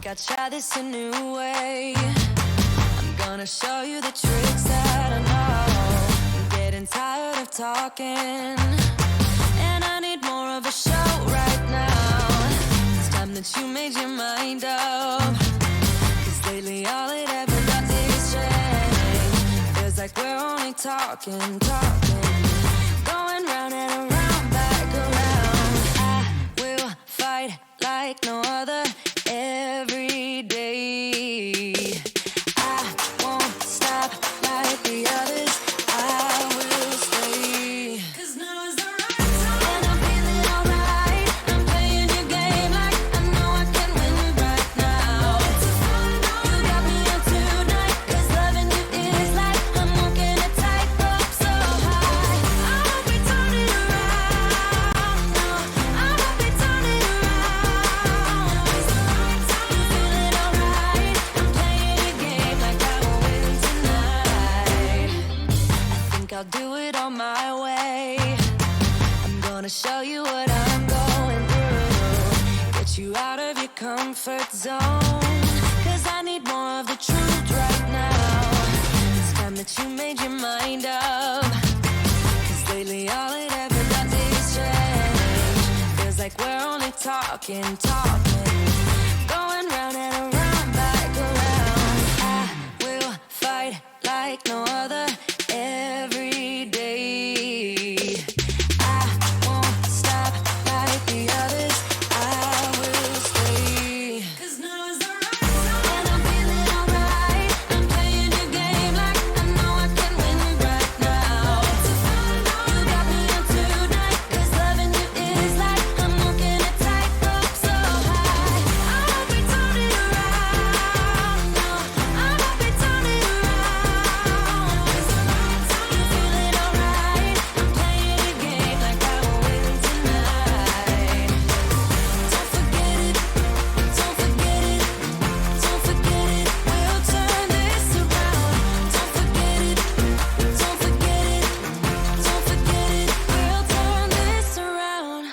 think I'd try this a new way. I'm gonna show you the tricks that I know. I'm getting tired of talking, and I need more of a show right now. It's time that you made your mind up, 'cause lately all it ever does is change. Feels like we're only talking, going round and around, back around. I will fight like no other every day. I won't stop like the others. I will stay. 'Cause now is the right time, and I'm feeling alright. I'm playing your game like I know I can win right now. It's a fun night. You got me up tonight, 'cause loving you is like I'm walking a tightrope so high. I won't be turning around, no, I won't be turning around. It's the right time. I'm feeling alright. I'm playing your game like I will win tonight. I think I'll do it on my way. I'm gonna show you what I'm going through, get you out of your comfort zone, 'cause I need more of the truth right now. It's time that you made your mind up, 'cause lately all it ever does is change. Feels like we're only talking, going round and around, back around. I will fight like no other every day. I won't stop like the others. I will stay. 'Cause now is the right time, and I'm feeling alright. I'm playing your game like I know I can win right now. It's a fun night. You got me up tonight, 'cause loving you is like I'm walking a tightrope so high. I won't be turning around, no, I won't be turning around. It's the right time. I'm feeling alright. I'm playing your game like I will win tonight. Don't forget it, don't forget it, don't forget it. We'll turn this around. Don't forget it, don't forget it, don't forget it. We'll turn this around.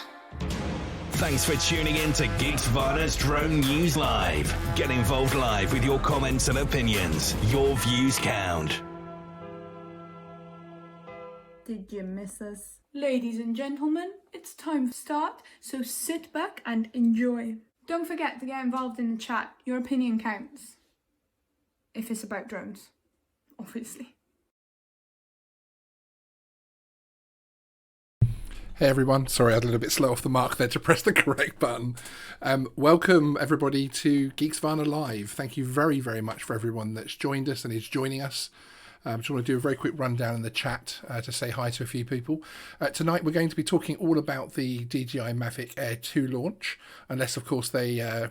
Thanks for tuning in to Geeksvana's Drone News Live. Get involved live with your comments and opinions. Your views count. Did you miss us? Ladies and gentlemen, it's time to start, so sit back and enjoy. Don't forget to get involved in the chat. Your opinion counts. If it's about drones, obviously. Hey everyone, sorry I was a little bit slow off the mark there to press the correct button. Welcome everybody to Geeksvana Live. Thank you very, very much for everyone that's joined us and is joining us. Just want to do a very quick rundown in the chat to say hi to a few people. Tonight we're going to be talking all about the DJI Mavic Air 2 launch, unless of course they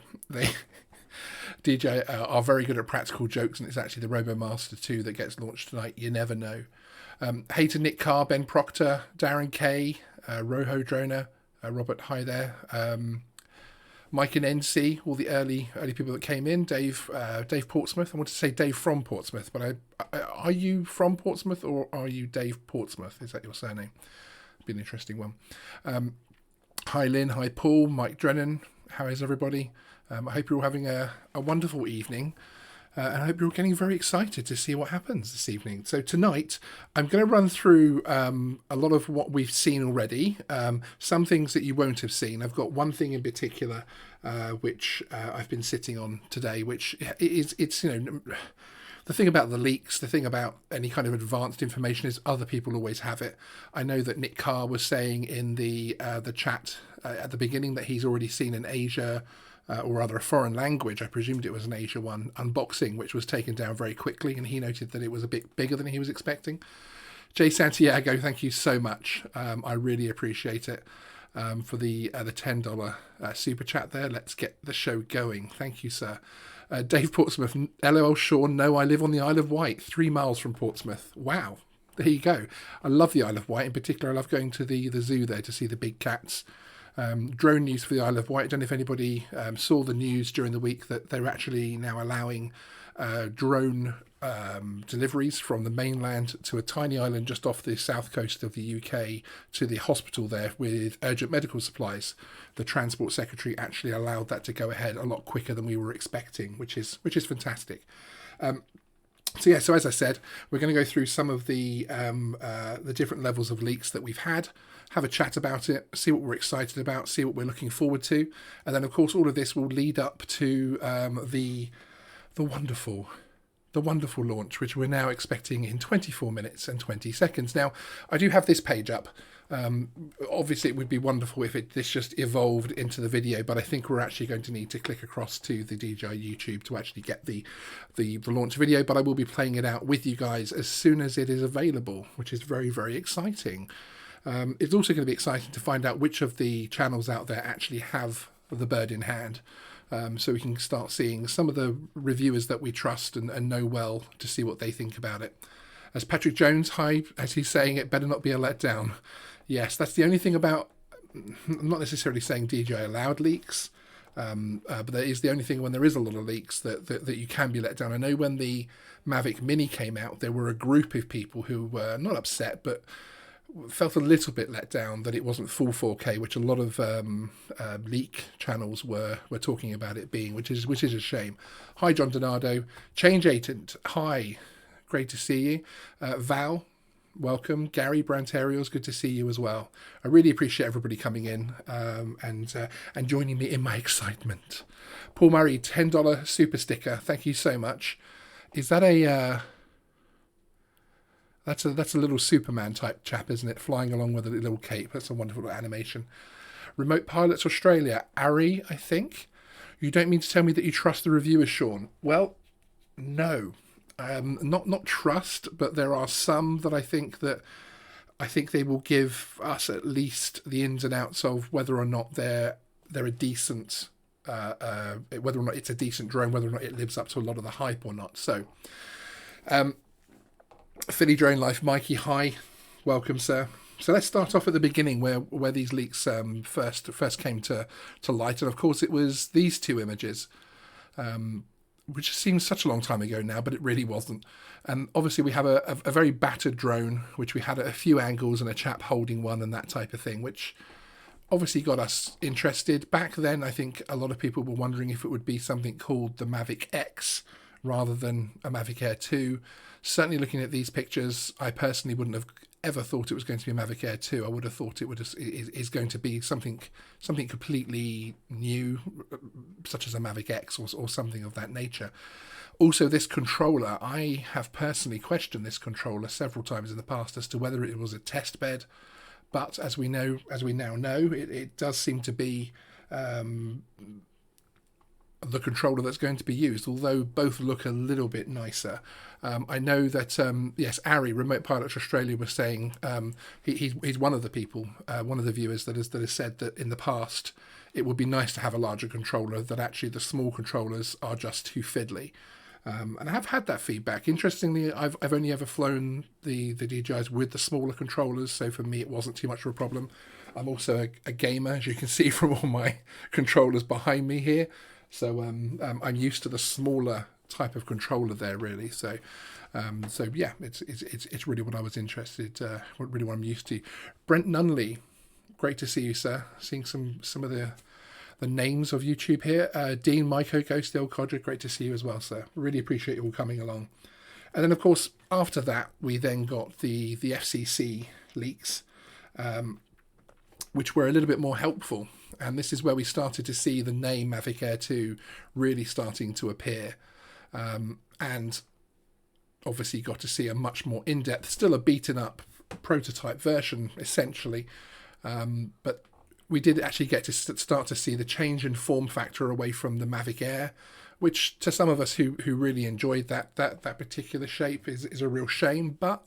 DJI are very good at practical jokes and it's actually the RoboMaster 2 that gets launched tonight. You never know. Hey to Nick Carr, Ben Proctor, Darren Kay, Roho Droner, Robert, hi there. Mike and NC, all the early people that came in. Dave Portsmouth. I want to say Dave from Portsmouth, but are you from Portsmouth or are you Dave Portsmouth? Is that your surname? Be an interesting one. Hi Lynn, hi Paul, Mike Drennan. How is everybody? I hope you're all having a wonderful evening. And I hope you're all getting very excited to see what happens this evening. So tonight, I'm going to run through a lot of what we've seen already. Some things that you won't have seen. I've got one thing in particular which I've been sitting on today, which it's you know, the thing about the leaks, the thing about any kind of advanced information is other people always have it. I know that Nick Carr was saying in the chat at the beginning that he's already seen an Asia. Or rather a foreign language, I presumed it was an Asia one, unboxing, which was taken down very quickly, and he noted that it was a bit bigger than he was expecting. Jay Santiago, thank you so much. I really appreciate it for the $10 super chat there. Let's get the show going. Thank you, sir. Dave Portsmouth, LOL Sean, no, I live on the Isle of Wight, 3 miles from Portsmouth. Wow, there you go. I love the Isle of Wight. In particular, I love going to the zoo there to see the big cats. Drone news for the Isle of Wight. I don't know if anybody saw the news during the week that they're actually now allowing drone deliveries from the mainland to a tiny island just off the south coast of the UK to the hospital there with urgent medical supplies. The Transport Secretary actually allowed that to go ahead a lot quicker than we were expecting, which is fantastic. So as I said, we're going to go through some of the different levels of leaks that we've had, have a chat about it, see what we're excited about, see what we're looking forward to, and then of course all of this will lead up to the wonderful launch, which we're now expecting in 24 minutes and 20 seconds. Now, I do have this page up. Obviously, it would be wonderful if this just evolved into the video, but I think we're actually going to need to click across to the DJI YouTube to actually get the launch video, but I will be playing it out with you guys as soon as it is available, which is very, very exciting. It's also going to be exciting to find out which of the channels out there actually have the bird in hand. So we can start seeing some of the reviewers that we trust and know well to see what they think about it. As Patrick Jones, hi, as he's saying, it better not be a letdown. Yes, that's the only thing about, I'm not necessarily saying DJI allowed leaks, but that is the only thing when there is a lot of leaks that you can be let down. I know when the Mavic Mini came out, there were a group of people who were not upset, but felt a little bit let down that it wasn't full 4K, which a lot of leak channels were talking about it being, which is a shame. Hi, John Donato. Change Agent, hi, great to see you. Val, welcome. Gary Branterials, good to see you as well. I really appreciate everybody coming in and joining me in my excitement. Paul Murray, $10 super sticker. Thank you so much. Is that a... That's a little Superman type chap, isn't it? Flying along with a little cape. That's a wonderful little animation. Remote Pilots Australia. Ari, I think. You don't mean to tell me that you trust the reviewers, Sean? Well, no. Not trust, but there are some that I think they will give us at least the ins and outs of whether or not they're a decent, whether or not it's a decent drone, whether or not it lives up to a lot of the hype or not. So, Philly Drone Life, Mikey, hi, welcome, sir. So let's start off at the beginning where these leaks first came to light, and of course it was these two images, which seems such a long time ago now, but it really wasn't. And obviously we have a very battered drone, which we had at a few angles and a chap holding one and that type of thing, which obviously got us interested. Back then, I think a lot of people were wondering if it would be something called the Mavic X rather than a Mavic Air 2. Certainly looking at these pictures, I personally wouldn't have ever thought it was going to be a Mavic Air 2. I would have thought it is going to be something completely new, such as a Mavic X or something of that nature. Also, this controller, I have personally questioned this controller several times in the past as to whether it was a test bed, but as we now know, it does seem to be the controller that's going to be used, although both look a little bit nicer. I know that yes, Ari, Remote Pilots Australia, was saying he's one of the people, one of the viewers that has said that in the past it would be nice to have a larger controller, that actually the small controllers are just too fiddly. And I have had that feedback. Interestingly, I've only ever flown the DJIs with the smaller controllers, so for me it wasn't too much of a problem. I'm also a gamer, as you can see from all my controllers behind me here. So I'm used to the smaller type of controller there, really. So yeah, it's really what I was interested, really what I'm used to. Brent Nunley, great to see you, sir. Seeing some of the names of YouTube here. Dean, Maiko, Ghost, El Codger, great to see you as well, sir. Really appreciate you all coming along. And then, of course, after that, we then got the FCC leaks, which were a little bit more helpful. And this is where we started to see the name Mavic Air 2 really starting to appear. And obviously got to see a much more in-depth, still a beaten up prototype version, essentially. But we did actually get to start to see the change in form factor away from the Mavic Air, which to some of us who really enjoyed that particular shape is a real shame. But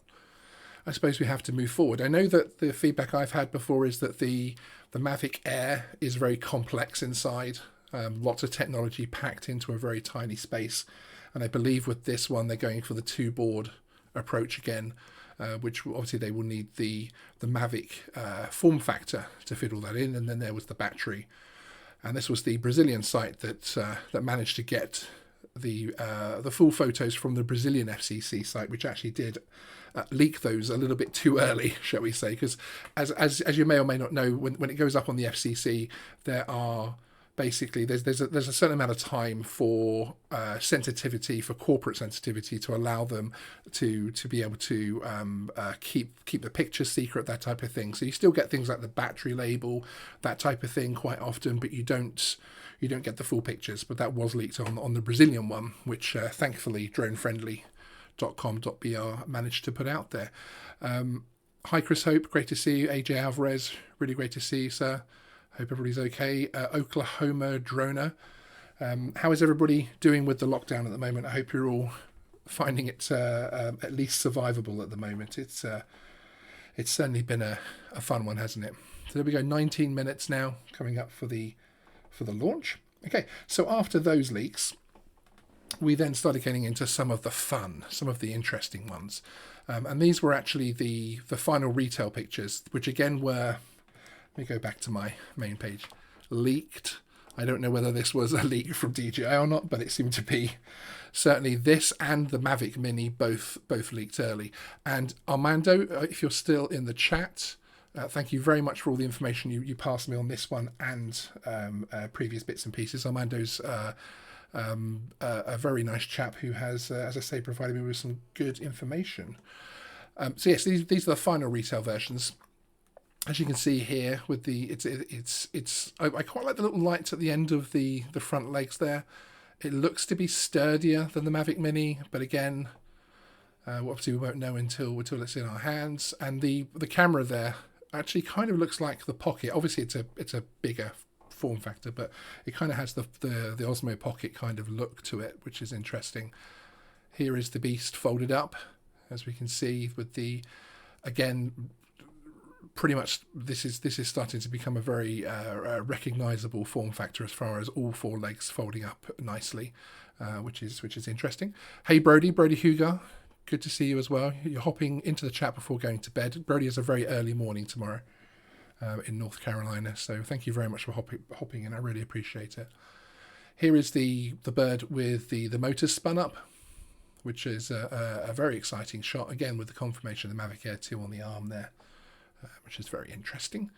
I suppose we have to move forward. I know that the feedback I've had before is that the Mavic Air is very complex inside, lots of technology packed into a very tiny space. And I believe with this one, they're going for the two-board approach again, which obviously they will need the Mavic form factor to fit all that in. And then there was the battery. And this was the Brazilian site that managed to get the full photos from the Brazilian FCC site, which actually did leak those a little bit too early, shall we say? Because as you may or may not know, when it goes up on the FCC, there are basically there's a certain amount of time for sensitivity, for corporate sensitivity, to allow them to be able to keep the picture secret, that type of thing. So you still get things like the battery label, that type of thing quite often, but you don't get the full pictures. But that was leaked on the Brazilian one, which thankfully dronefriendly.com.br managed to put out there. Hi Chris Hope, great to see you. AJ Alvarez, really great to see you, sir. Hope everybody's okay. Oklahoma Droner, how is everybody doing with the lockdown at the moment? I hope you're all finding it at least survivable at the moment. It's certainly been a fun one, hasn't it? So there we go, 19 minutes now coming up for the launch. Okay, so after those leaks, we then started getting into some of the fun, some of the interesting ones. And these were actually the final retail pictures, which again were, let me go back to my main page, leaked. I don't know whether this was a leak from DJI or not, but it seemed to be. Certainly this and the Mavic Mini both leaked early. And Armando, if you're still in the chat, thank you very much for all the information you passed me on this one and previous bits and pieces. Armando's a very nice chap who has, as I say, provided me with some good information. So yes, these are the final retail versions. As you can see here, with the I quite like the little lights at the end of the front legs there. It looks to be sturdier than the Mavic Mini, but again, obviously we won't know until it's in our hands. And the camera there actually kind of looks like the Pocket. Obviously, it's a bigger form factor, but it kind of has the Osmo Pocket kind of look to it, which is interesting. Here is the beast folded up, as we can see, with the, again, pretty much this is starting to become a very recognizable form factor as far as all four legs folding up nicely, which is interesting. Hey Brody Hugar, good to see you as well. You're hopping into the chat before going to bed. Brody has a very early morning tomorrow in North Carolina, so thank you very much for hopping in. I really appreciate it. Here is the bird with the motors spun up, which is a very exciting shot, again with the confirmation of the Mavic Air 2 on the arm there, which is very interesting.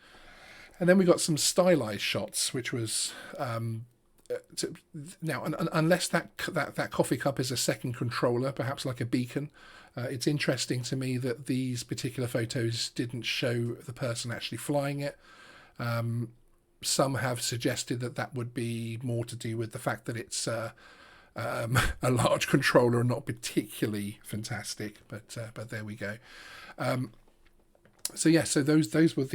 And then we got some stylized shots, which was now unless that coffee cup is a second controller, perhaps like a beacon, it's interesting to me that these particular photos didn't show the person actually flying it. Some have suggested that would be more to do with the fact that it's a large controller and not particularly fantastic, but there we go. So yeah, so those were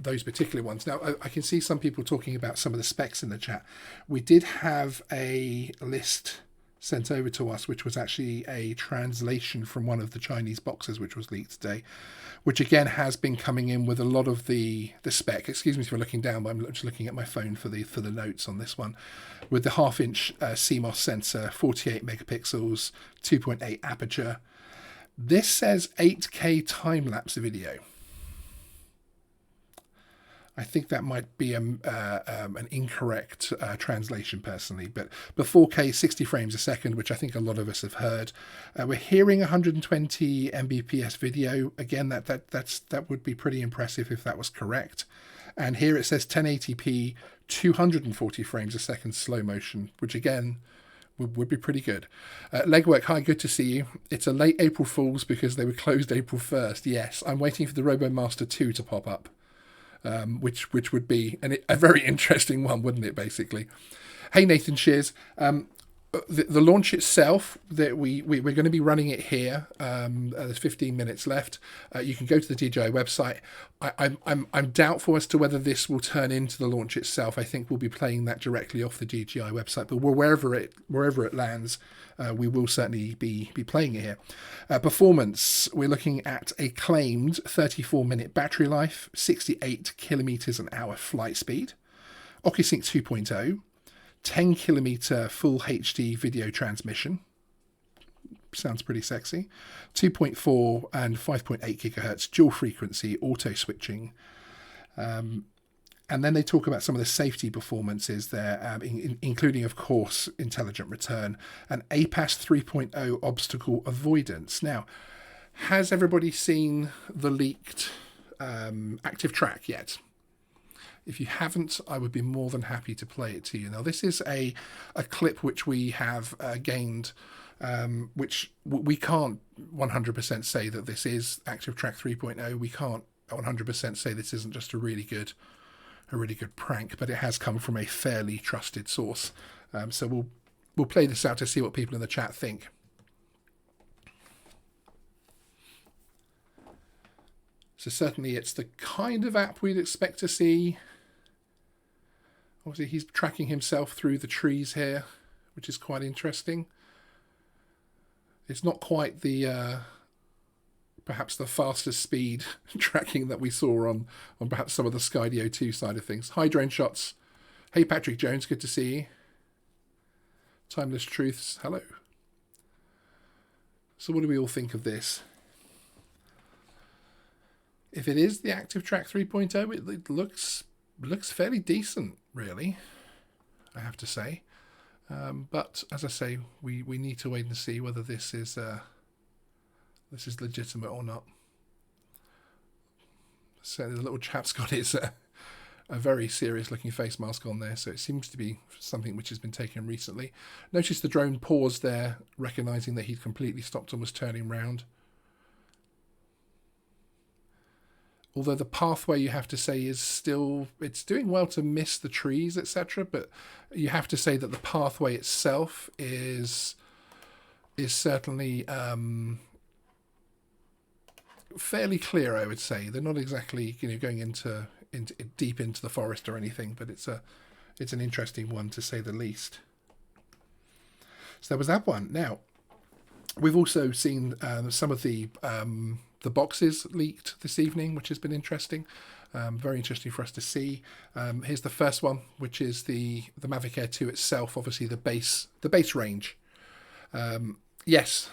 those particular ones. Now I can see some people talking about some of the specs in the chat. We did have a list sent over to us, which was actually a translation from one of the Chinese boxes, which was leaked today, which again has been coming in with a lot of the spec. Excuse me for looking down, but I'm just looking at my phone for the notes on this one. With the 1/2-inch CMOS sensor, 48 megapixels, 2.8 aperture. This says 8K time-lapse video. I think that might be an incorrect translation personally, but 4K 60 frames a second, which I think a lot of us have heard. We're hearing 120 Mbps video. Again, that would be pretty impressive if that was correct. And here it says 1080p, 240 frames a second slow motion, which again would be pretty good. Legwork, hi, good to see you. It's a late April Fool's because they were closed April 1st. Yes, I'm waiting for the RoboMaster 2 to pop up. Which would be a very interesting one, wouldn't it, basically? Hey, Nathan Shears. The launch itself, that we're going to be running it here. There's 15 minutes left. You can go to the DJI website. I'm doubtful as to whether this will turn into the launch itself. I think we'll be playing that directly off the DJI website, but wherever it lands, we will certainly be playing it here. Performance, we're looking at a claimed 34-minute battery life, 68 kilometers an hour flight speed, OcuSync 2.0, 10 kilometer full HD video transmission. Sounds pretty sexy. 2.4 and 5.8 gigahertz dual frequency auto switching. And then they talk about some of the safety performances there, including, of course, intelligent return and APAS 3.0 obstacle avoidance. Now, has everybody seen the leaked active track yet? If you haven't, I would be more than happy to play it to you. Now, this is a clip which we have gained, which we can't 100% say that this is active track 3.0. We can't 100% say this isn't just a really good prank, but it has come from a fairly trusted source. So we'll play this out to see what people in the chat think. So certainly it's the kind of app we'd expect to see. Obviously he's tracking himself through the trees here, which is quite interesting. It's not quite the perhaps the fastest speed tracking that we saw on perhaps some of the Skydio 2 side of things. Hi Drone Shots. Hey Patrick Jones, good to see you. Timeless Truths, hello. So what do we all think of this? If it is the Active Track 3.0, it looks fairly decent, really, I have to say. But as I say, we need to wait and see whether this is legitimate or not. So the little chap's got his a very serious looking face mask on there, so it seems to be something which has been taken recently. Notice the drone paused there, recognizing that he'd completely stopped and was turning round. Although the pathway, you have to say, is still, it's doing well to miss the trees, etc. But you have to say that the pathway itself is certainly fairly clear, I would say. They're not exactly, going into deep into the forest or anything, but it's an interesting one to say the least. So there was that one. Now, we've also seen some of the boxes leaked this evening, which has been interesting. Very interesting for us to see. Here's the first one, which is the Mavic Air 2 itself, obviously the base range. Yes,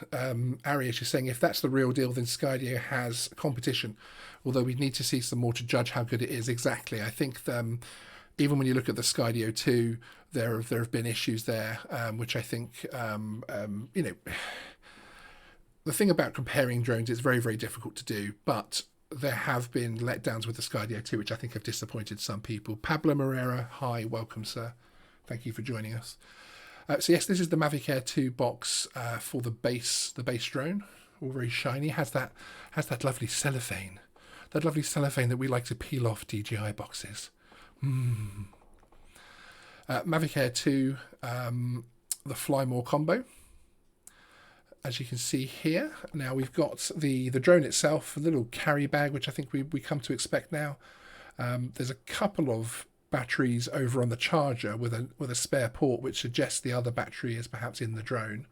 Arius is saying if that's the real deal, then Skydio has competition, although we need to see some more to judge how good it is. Exactly. I think even when you look at the Skydio 2, there have been issues there, which I think, the thing about comparing drones, it's very, very difficult to do, but there have been letdowns with the Skydio 2, which I think have disappointed some people. Pablo Moreira, hi, welcome, sir. Thank you for joining us. So yes, this is the Mavic Air 2 box for the base drone. All very shiny. Has that lovely cellophane. That lovely cellophane that we like to peel off DJI boxes. Mavic Air 2, the Fly More combo. As you can see here, now we've got the drone itself, a little carry bag, which I think we come to expect now. There's a couple of batteries over on the charger with a spare port, which suggests the other battery is perhaps in the drone.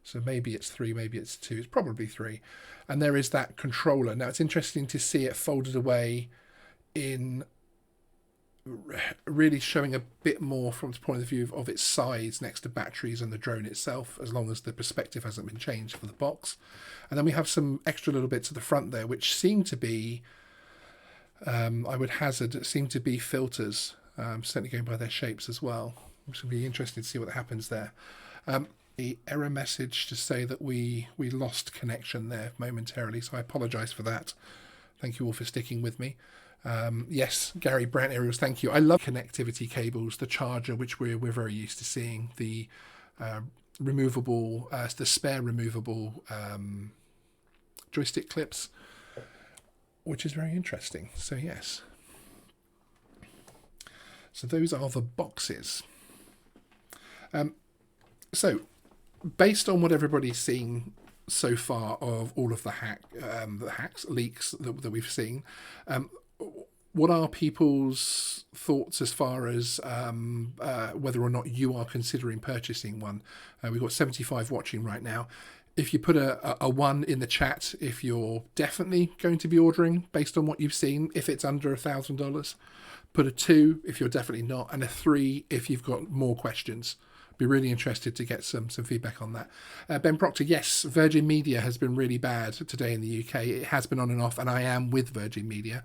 So maybe it's 3, maybe it's 2. It's probably 3. And there is that controller. Now it's interesting to see it folded away in really showing a bit more from the point of view of its size next to batteries and the drone itself, as long as the perspective hasn't been changed for the box. And then we have some extra little bits at the front there, which seem to be, I would hazard, seem to be filters, certainly going by their shapes as well. Which will be interesting to see what happens there. The error message to say that we lost connection there momentarily, so I apologise for that. Thank you all for sticking with me. Yes, Gary Brant areas, thank you. I love connectivity cables, the charger, which we're very used to seeing, the removable, the spare removable joystick clips, which is very interesting. So yes. So those are the boxes. So based on what everybody's seen so far of all of the leaks that we've seen, what are people's thoughts as far as whether or not you are considering purchasing one? We've got 75 watching right now. If you put a 1 in the chat, if you're definitely going to be ordering based on what you've seen, if it's under $1,000, put a 2 if you're definitely not, and a 3 if you've got more questions. Be really interested to get some feedback on that. Ben Proctor, yes, Virgin Media has been really bad today in the UK. It has been on and off, and I am with Virgin Media.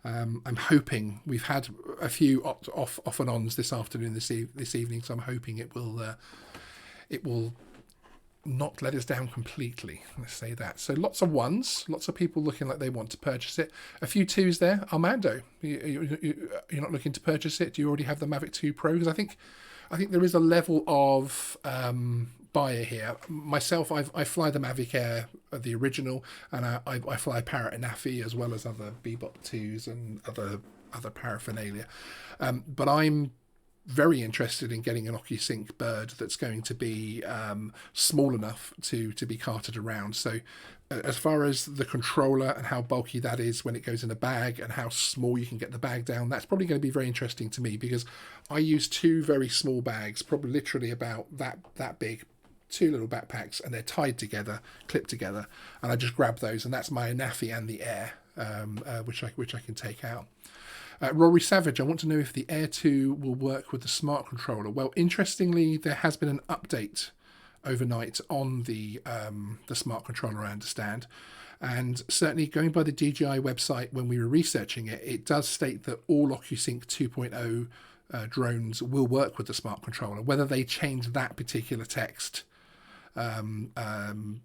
I'm hoping we've had a few off and ons this afternoon, this evening, so I'm hoping it will not let us down completely. Let's say that. So lots of ones, lots of people looking like they want to purchase it. A few twos there. Armando, you're not looking to purchase it? Do you already have the Mavic 2 Pro? Because I think there is a level of buyer here. Myself, I fly the Mavic Air, the original, and I fly Parrot and Nafi as well as other Bebop 2s and other paraphernalia. But I'm very interested in getting an OcuSync bird that's going to be small enough to be carted around. So as far as the controller and how bulky that is when it goes in a bag and how small you can get the bag down, that's probably going to be very interesting to me, because I use two very small bags, probably literally about that big, two little backpacks, and they're tied together, clipped together, and I just grab those, and that's my Nafi and the Air, which I can take out. Rory Savage, I want to know if the Air 2 will work with the smart controller. Well, interestingly, there has been an update overnight on the smart controller, I understand. And certainly going by the DJI website, when we were researching it, it does state that all OcuSync 2.0 drones will work with the smart controller. Whether they change that particular text when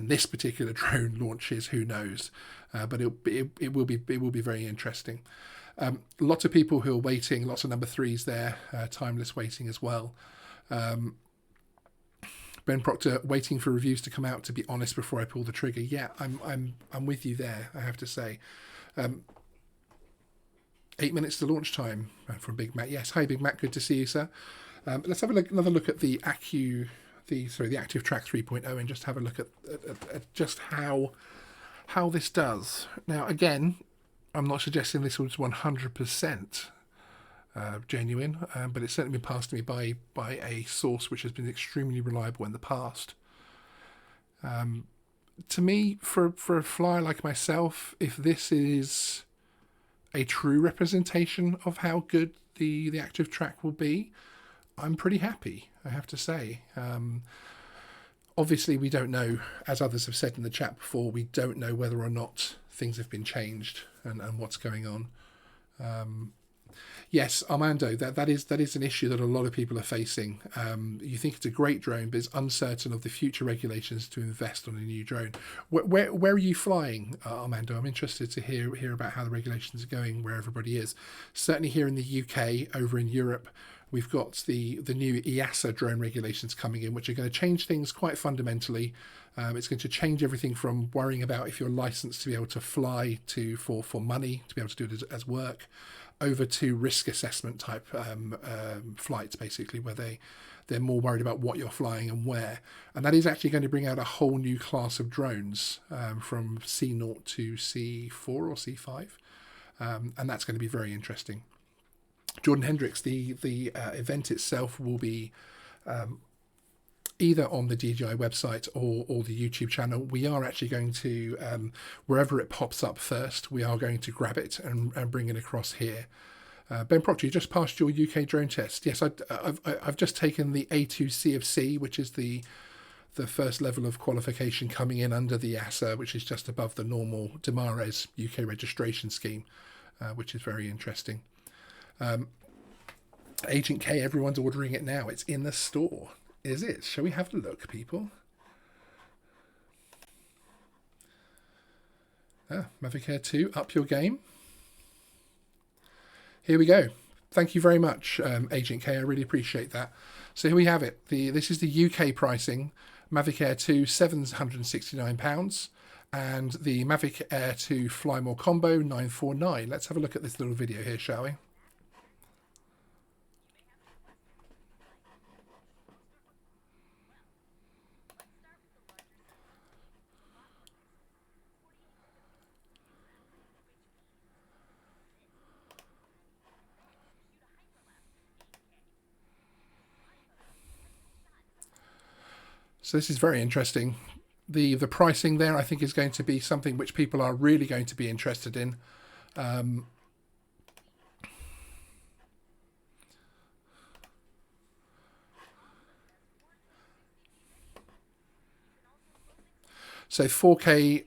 this particular drone launches, who knows? But it will be very interesting. Lots of people who are waiting, lots of number 3s there, timeless waiting as well. Ben Proctor, waiting for reviews to come out, to be honest, before I pull the trigger. Yeah, I'm with you there, I have to say. 8 minutes to launch time from Big Mac. Yes, hi Big Mac, good to see you, sir. Let's have another look at the Active Track 3.0 and just have a look at just how this does. Now, again, I'm not suggesting this was 100% genuine, but it's certainly been passed to me by a source which has been extremely reliable in the past. To me, for a flyer like myself, if this is a true representation of how good the active track will be, I'm pretty happy, I have to say. Obviously, we don't know, as others have said in the chat before, we don't know whether or not things have been changed and what's going on. Yes, Armando, that is an issue that a lot of people are facing. You think it's a great drone, but it's uncertain of the future regulations to invest on a new drone. Where are you flying, Armando? I'm interested to hear about how the regulations are going where everybody is. Certainly here in the UK, over in Europe, we've got the new EASA drone regulations coming in, which are going to change things quite fundamentally. It's going to change everything from worrying about if you're licensed to be able to fly for money, to be able to do it as work, over to risk assessment type flights, basically, where they're more worried about what you're flying and where. And that is actually going to bring out a whole new class of drones from C0 to C4 or C5. And that's going to be very interesting. Jordan Hendricks, the event itself will be either on the DJI website or the YouTube channel. We are actually going to, wherever it pops up first, we are going to grab it and bring it across here. Ben Proctor, you just passed your UK drone test. Yes, I've just taken the A2 CFC, which is the first level of qualification coming in under the EASA, which is just above the normal DMARES UK registration scheme, which is very interesting. Agent K, everyone's ordering it now. It's in the store. Is it? Shall we have a look, people? Mavic Air 2, up your game. Here we go. Thank you very much, Agent K. I really appreciate that. So here we have it. This is the UK pricing. Mavic Air 2, £769. And the Mavic Air 2 Fly More Combo, £949. Let's have a look at this little video here, shall we? So this is very interesting. The pricing there, I think, is going to be something which people are really going to be interested in. So 4K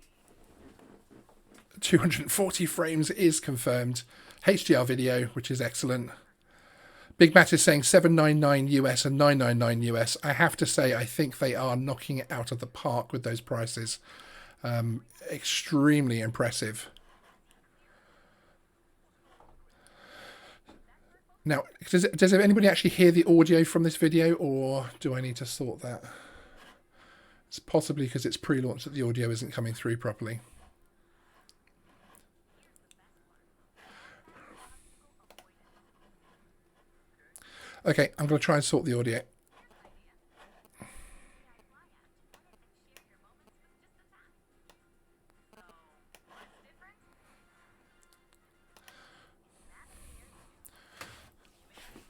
240 frames is confirmed. HDR video, which is excellent. Big Matt is saying $799 US and $999 US. I have to say, I think they are knocking it out of the park with those prices. Extremely impressive. Now, does anybody actually hear the audio from this video, or do I need to sort that? It's possibly because it's pre-launched that the audio isn't coming through properly. Okay, I'm going to try and sort the audio.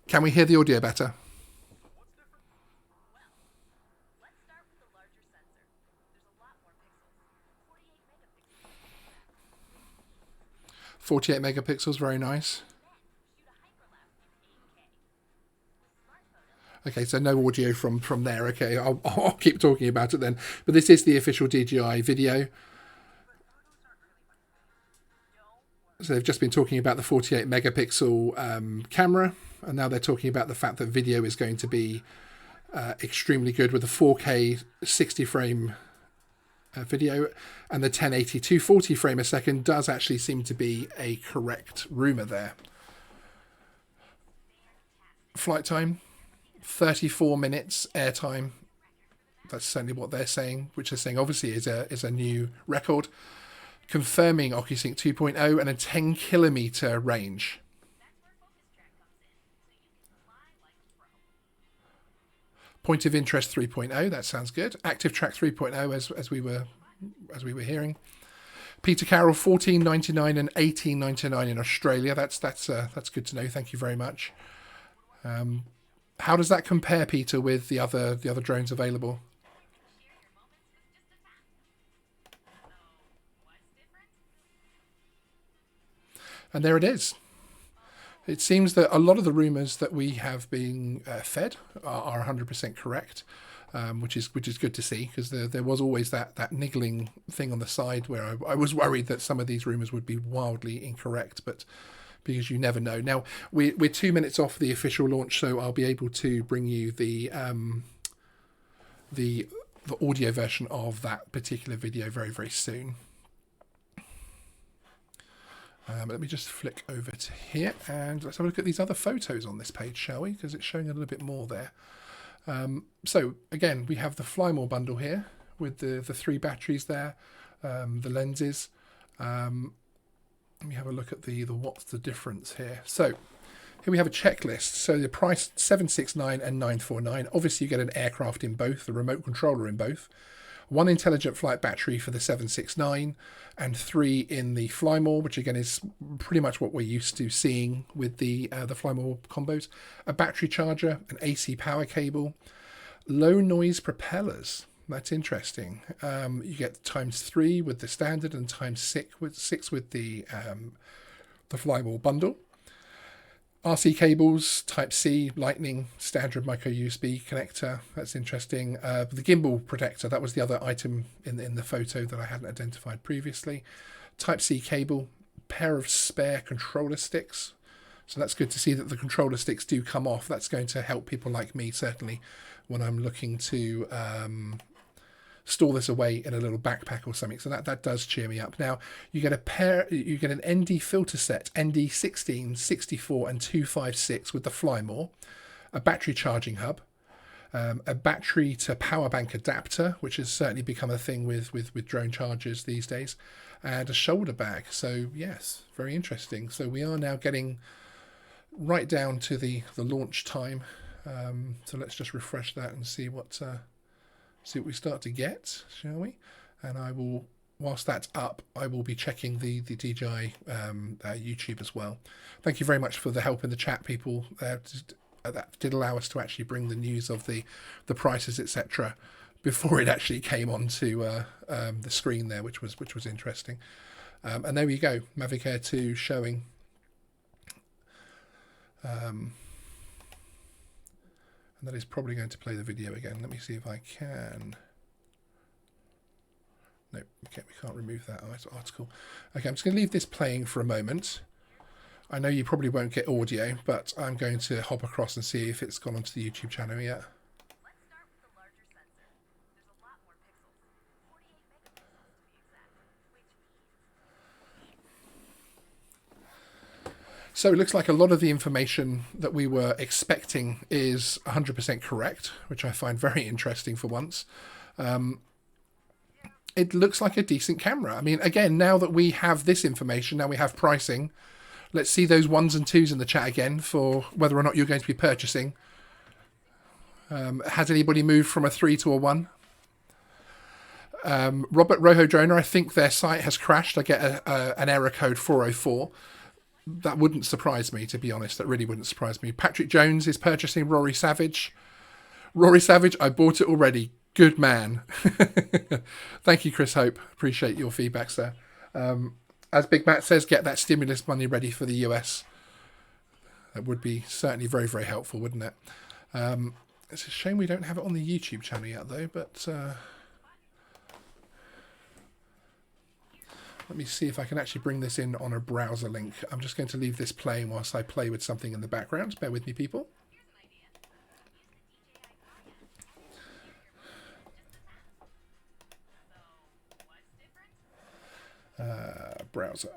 Can we hear the audio better? 48 megapixels, very nice. Okay, so no audio from there. Okay, I'll keep talking about it then. But this is the official DJI video. So they've just been talking about the 48 megapixel camera, and now they're talking about the fact that video is going to be extremely good with a 4K 60 frame video, and the 1080 240 frame a second does actually seem to be a correct rumour there. Flight time, 34 minutes airtime. That's certainly what they're saying, which they're saying obviously is a new record, confirming OcuSync 2.0 and a 10 kilometer range. Point of interest 3.0, that sounds good. Active track 3.0 as we were hearing. Peter Carroll $14.99 and $18.99 in Australia. That's good to know. Thank you very much. How does that compare, Peter, with the other drones available? And there it is. It seems that a lot of the rumours that we have been fed are 100% correct, which is good to see, because there was always that niggling thing on the side where I was worried that some of these rumours would be wildly incorrect, but because you never know. Now we're 2 minutes off the official launch, so I'll be able to bring you the audio version of that particular video very, very soon. Let me just flick over to here and let's have a look at these other photos on this page, shall we? Because it's showing a little bit more there. So again, we have the Fly More bundle here with the 3 batteries there, the lenses. Let me have a look at the what's the difference here. So here we have a checklist. So the price $769 and $949. Obviously you get an aircraft in both, the remote controller in both. 1 intelligent flight battery for the 769 and 3 in the Fly More, which again is pretty much what we're used to seeing with the Fly More combos. A battery charger, an AC power cable, low noise propellers. That's interesting. You get ×3 with the standard and ×6 with the Fly More bundle. RC cables, Type-C, Lightning, standard micro USB connector. That's interesting. The gimbal protector, that was the other item in the photo that I hadn't identified previously. Type-C cable, pair of spare controller sticks. So that's good to see that the controller sticks do come off. That's going to help people like me, certainly, when I'm looking to store this away in a little backpack or something. So that does cheer me up. Now you get an ND filter set, ND 16, 64 and 256 with the Fly More, a battery charging hub, a battery to power bank adapter, which has certainly become a thing with drone chargers these days, and a shoulder bag. So yes, very interesting. So we are now getting right down to the launch time. So let's just refresh that and see what we start to get, shall we? And I will, whilst that's up, I will be checking the DJI YouTube as well. Thank you very much for the help in the chat, people. That did allow us to actually bring the news of the prices, etc., before it actually came onto the screen there, which was interesting. And there we go, Mavic Air 2 showing. And that is probably going to play the video again. Let me see if I can. No, okay, we can't remove that article. Okay, I'm just going to leave this playing for a moment. I know you probably won't get audio, but I'm going to hop across and see if it's gone onto the YouTube channel yet. So it looks like a lot of the information that we were expecting is 100% correct, which I find very interesting for once. It looks like a decent camera. I mean, again, now that we have this information, now we have pricing, let's see those 1s and 2s in the chat again for whether or not you're going to be purchasing. Has anybody moved from a 3 to a 1? Robert Roho Droner, I think their site has crashed. I get an error code 404. That wouldn't surprise me, to be honest. That really wouldn't surprise me. Patrick Jones is purchasing Rory Savage. Rory Savage, I bought it already. Good man. Thank you, Chris Hope. Appreciate your feedback, sir. As Big Matt says, get that stimulus money ready for the US. That would be certainly very, very helpful, wouldn't it? It's a shame we don't have it on the YouTube channel yet, though, but let me see if I can actually bring this in on a browser link. I'm just going to leave this playing whilst I play with something in the background. Bear with me, people. Browser.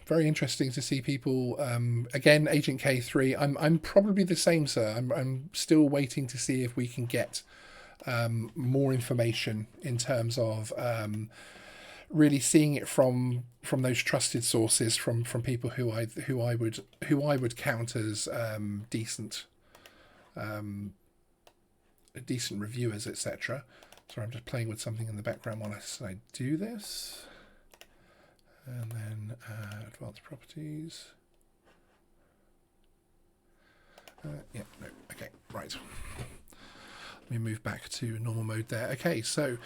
Very interesting to see people. Again, Agent K3. I'm probably the same, sir. I'm still waiting to see if we can get more information in terms of really seeing it from those trusted sources, from people who I would count as decent reviewers, etc. Sorry, I'm just playing with something in the background while I do this. And then advanced properties. Yeah, no, okay, right. Let me move back to normal mode there. Okay, so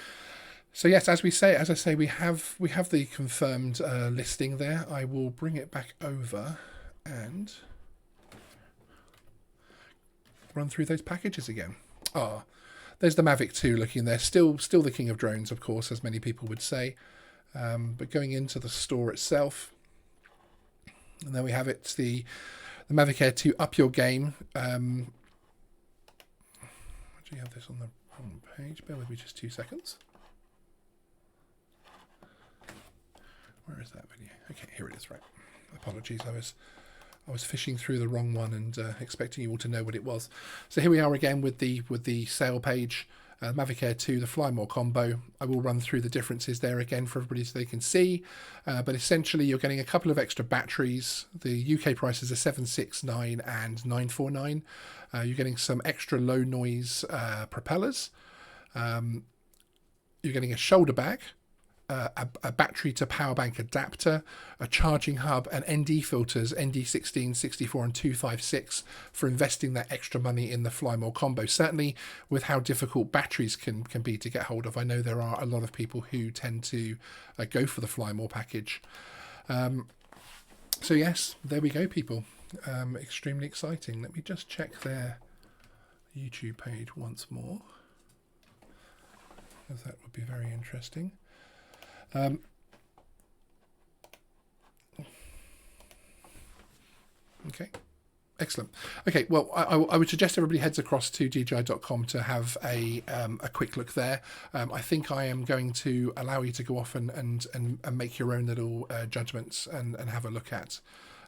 yes, as I say, we have the confirmed listing there. I will bring it back over and run through those packages again. There's the Mavic 2 looking there. Still the king of drones, of course, as many people would say. But going into the store itself, and then we have it, the Mavic Air 2 Up Your Game. Do you have this on the wrong page? Bear with me just 2 seconds. Where is that video? Okay, here it is. Right. Apologies, I was fishing through the wrong one and expecting you all to know what it was. So here we are again with the sale page. Mavic Air 2, the Fly More combo. I will run through the differences there again for everybody so they can see. But essentially, you're getting a couple of extra batteries. The UK prices are 769 and 949. You're getting some extra low noise propellers. You're getting a shoulder bag, a battery to power bank adapter, a charging hub, and ND filters, ND16, 64 and 256, for investing that extra money in the Fly More combo. Certainly with how difficult batteries can be to get hold of. I know there are a lot of people who tend to go for the Fly More package. So yes, there we go, people. Extremely exciting. Let me just check their YouTube page once more, because that would be very interesting. Okay, excellent. Okay, well, I would suggest everybody heads across to DJI.com to have a quick look there. I think I am going to allow you to go off and make your own little judgments and have a look at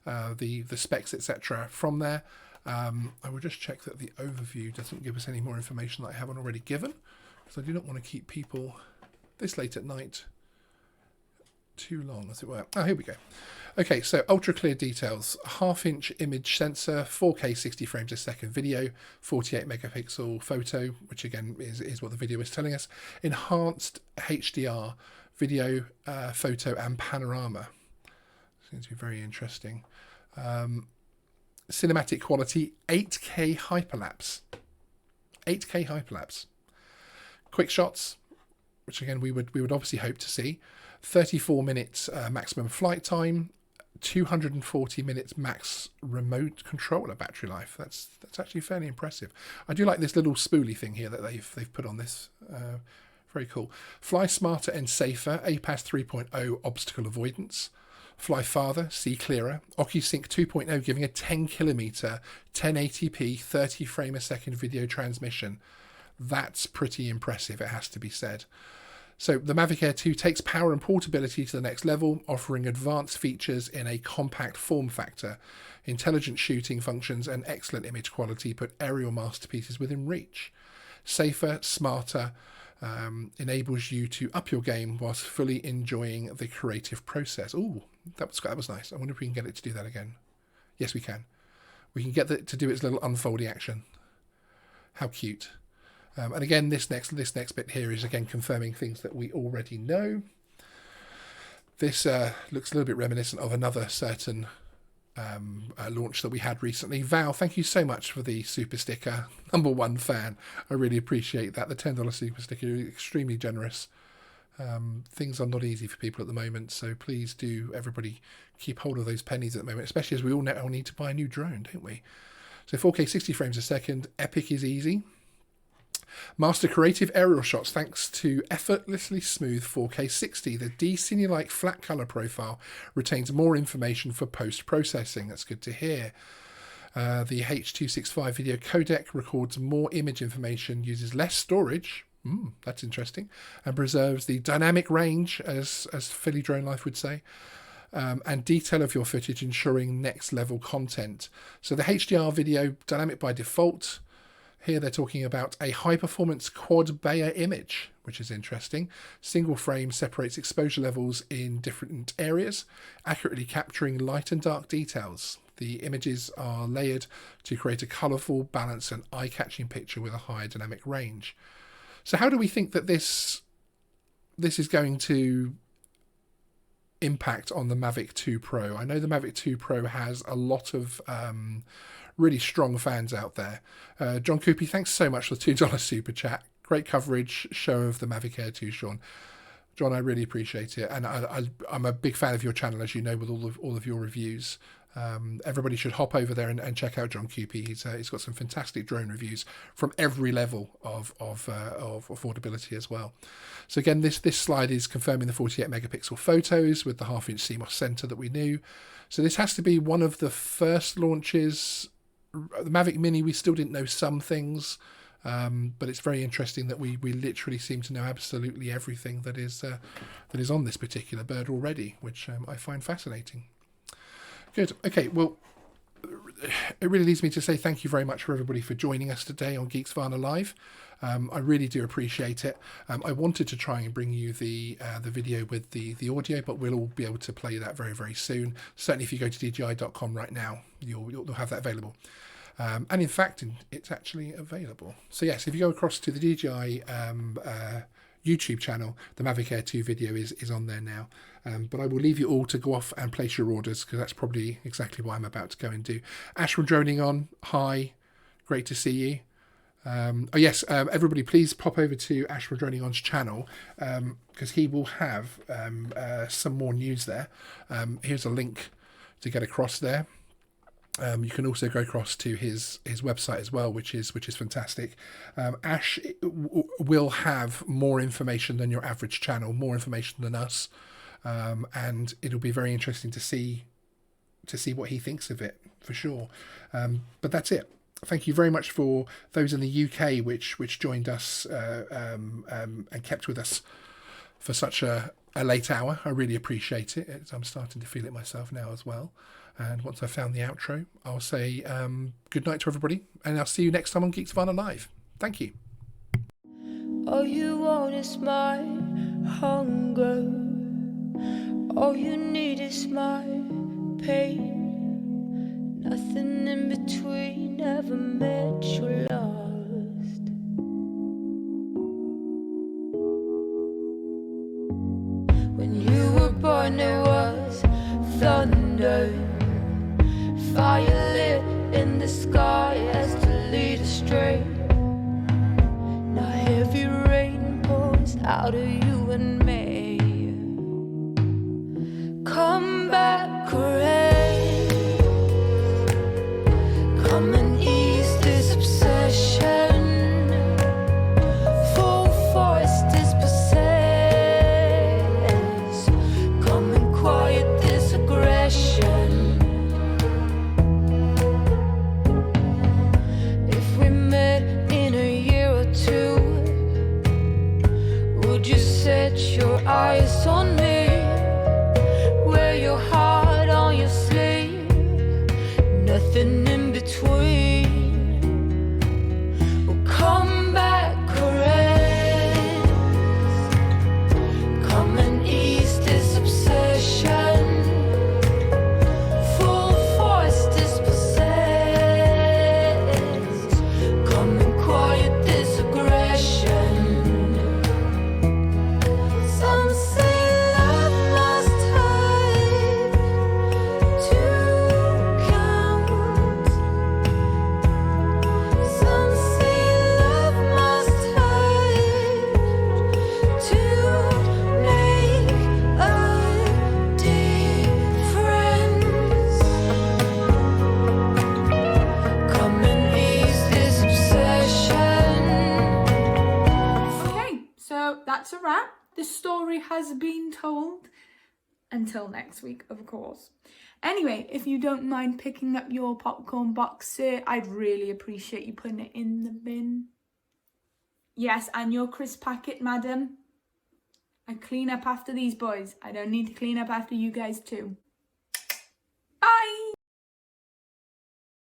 the specs, etc. from there. I will just check that the overview doesn't give us any more information that I haven't already given, because I do not want to keep people this late at night too long, as it were. Here we go. Okay, so ultra clear details, 1/2-inch image sensor, 4K 60 frames a second video, 48 megapixel photo, which again is what the video is telling us, enhanced HDR video, photo and panorama. Seems to be very interesting. Cinematic quality, 8K hyperlapse. 8K hyperlapse. Quick shots, which again we would obviously hope to see. 34 minutes maximum flight time, 240 minutes max remote controller battery life. That's actually fairly impressive. I do like this little spoolie thing here that they've put on this. Very cool. Fly smarter and safer, APAS 3.0 obstacle avoidance. Fly farther, see clearer. OcuSync 2.0 giving a 10 kilometer 1080p 30 frame a second video transmission. That's pretty impressive, it has to be said. So the Mavic Air 2 takes power and portability to the next level, offering advanced features in a compact form factor. Intelligent shooting functions and excellent image quality put aerial masterpieces within reach. Safer, smarter, enables you to up your game whilst fully enjoying the creative process. Ooh, that was nice. I wonder if we can get it to do that again. Yes, we can. We can get it to do its little unfolding action. How cute. And again, this next bit here is again confirming things that we already know. This looks a little bit reminiscent of another certain launch that we had recently. Val, thank you so much for the super sticker. #1 fan. I really appreciate that. The $10 super sticker is extremely generous. Things are not easy for people at the moment, so please do, everybody, keep hold of those pennies at the moment, especially as we all now need to buy a new drone, don't we? So 4K 60 frames a second. Epic is easy. Master creative aerial shots thanks to effortlessly smooth 4K 60. The D-Cine-like flat color profile retains more information for post-processing. That's good to hear. The H.265 video codec records more image information, uses less storage. That's interesting. And preserves the dynamic range, as Philly Drone Life would say. And detail of your footage, ensuring next level content. So the HDR video, dynamic by default. Here they're talking about a high-performance quad Bayer image, which is interesting. Single frame separates exposure levels in different areas, accurately capturing light and dark details. The images are layered to create a colourful, balanced and eye-catching picture with a high dynamic range. So how do we think that this is going to impact on the Mavic 2 Pro? I know the Mavic 2 Pro has a lot of really strong fans out there. John Coopy, thanks so much for the $2 super chat. Great coverage show of the Mavic Air 2, Sean. John, I really appreciate it, and I'm a big fan of your channel, as you know, with all of your reviews. Everybody should hop over there and check out John Coopy. He's got some fantastic drone reviews from every level of affordability as well. So again, this slide is confirming the 48 megapixel photos with the 1/2-inch CMOS sensor that we knew. So this has to be one of the first launches. The Mavic Mini, we still didn't know some things, but it's very interesting that we literally seem to know absolutely everything that is on this particular bird already, which I find fascinating. Good. Okay, well, it really leads me to say thank you very much for everybody for joining us today on Geeksvana Live. I really do appreciate it. I wanted to try and bring you the video with the audio, but we'll all be able to play that very, very soon. Certainly if you go to DJI.com right now, you'll have that available. And in fact, it's actually available. So yes, if you go across to the DJI YouTube channel, the Mavic Air 2 video is on there now. But I will leave you all to go off and place your orders, because that's probably exactly what I'm about to go and do. Ash from Droning On, hi, great to see you. Oh yes, everybody please pop over to Ash from Droning On's channel, because he will have some more news there. Here's a link to get across there. You can also go across to his website as well, which is fantastic. Ash will have more information than your average channel, more information than us, and it'll be very interesting to see what he thinks of it, for sure. But that's it. Thank you very much for those in the UK which joined us and kept with us for such a late hour. I really appreciate it. I'm starting to feel it myself now as well. And once I've found the outro, I'll say good night to everybody, and I'll see you next time on Geeksvana Live. Thank you. All you want is my hunger. All you need is my pain. Nothing in between ever met you lost. When you were born there was thunder, fire lit in the sky as to lead astray. Now heavy rain pours out of you and me. Come back, correct. eyes on me. Wear your heart on your sleeve. Nothing in between. We'll come back correct. Come and ease this obsession. Full force dispossessed. Come and quiet this aggression. Some say love must hide to count. Some say love must hide to make a difference. Come and ease this obsession. Okay, so that's a wrap. The story has been told. Until next week, of course. Anyway, if you don't mind picking up your popcorn box, sir, I'd really appreciate you putting it in the bin. Yes, and your crisp packet, madam. I clean up after these boys. I don't need to clean up after you guys too.